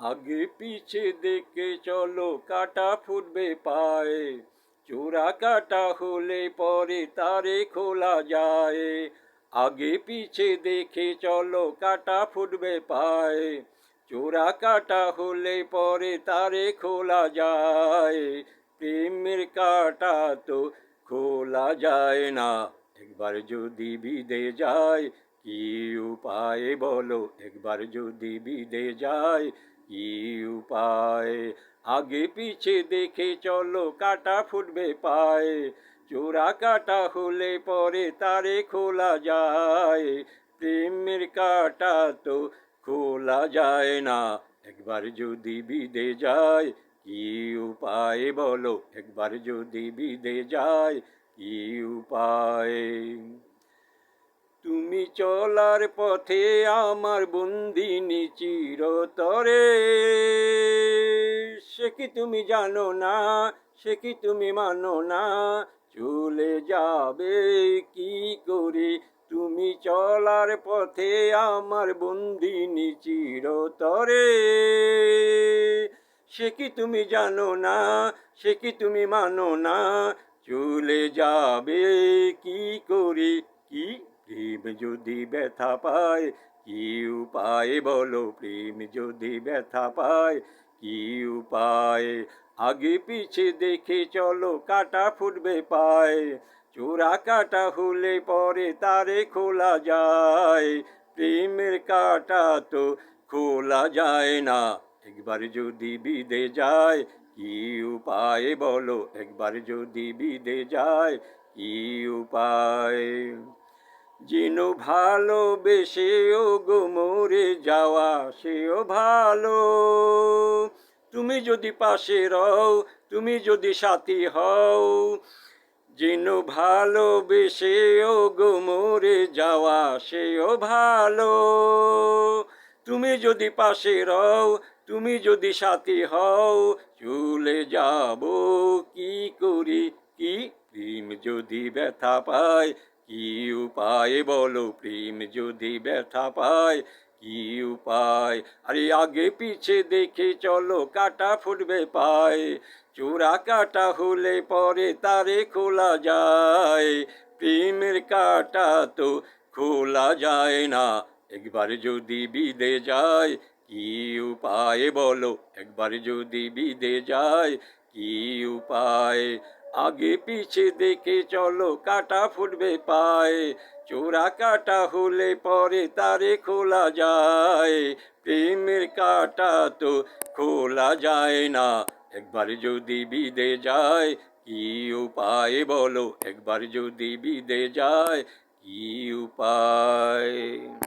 আগে পিছে দেখে চলো কাটা ফুটবে পায়ে, চোরা কাটা হলে পরে তারে খোলা যায়। আগে পিছে দেখে চলো কাটা ফুটবে পায়ে, চোরা কাটা হলে পরে তারে খোলা যায়। প্রেমের কাটা তো খোলা যায় না, একবার যদি বিদে যায়। কি উপায় বলো, একবার যদি বিদে যায়। কি উপায়? আগে পিছে দেখে চলো কাটা ফুটবে পায়ে, চোরা কাটা হলে পরে তারে খোলা যায়। প্রেমের কাটা তো খোলা যায় না, একবার যদি বিদে যায়। কি উপায় বলো, একবার যদি বিদে যায়। কি উপায়? তুমি চলার পথে আমার বন্দিনী চিরতরে, সে কি তুমি জানো না, সে কি তুমি মানো না। চলে যাবে কি করে, তুমি চলার পথে আমার বন্দিনী চিরতরে। সে কি তুমি জানো না, সে কি তুমি মানো না। চলে যাবে কি করে, কি? প্রেম যদি ব্যথা পায়, কি উপায় বলো, প্রেম যদি ব্যথা পায়। কি উপায়? আগে পিছে দেখে চলো কাটা ফুটবে পায়, চোরা কাটা হলে পরে তারে খোলা যায়। প্রেমের কাটা তো খোলা যায় না, একবার যদি বিদে যায়। কি উপায় বলো, একবার যদি বিদে যায়। কি উপায়? যেন ভালোবেসেও গো মরে যাওয়া সেও ভালো। তুমি যদি পাশে রও, তুমি যদি সাথী হও। যেন ভালোবেসেও গো মরে যাওয়া সেও ভালো। তুমি যদি পাশে রও, তুমি যদি সাথী হও। চলে যাব কি করি, কি? প্রেম যদি ব্যথা পায়, কি উপায় বলো, প্রেম যদি ব্যথা পায়। কি উপায়? আরে আগে পিছে দেখে চলো কাটা ফুটবে পায়, চোরা কাটা হলে পরে তারে খোলা যায়। প্রেমের কাটা তো খোলা যায় না, একবার যদি বিদে যায়। কি উপায় বলো, একবার যদি বিদে যায়। কি উপায়? আগে পিছে দেখে চলো কাটা ফুটবে পায়, চোরা কাটা হলে পরে তারে খোলা যায়। প্রেমের কাটা তো খোলা যায় না, একবার যদি বিদে যায়। কি উপায় বলো, একবার যদি বিদে যায়। কি উপায়?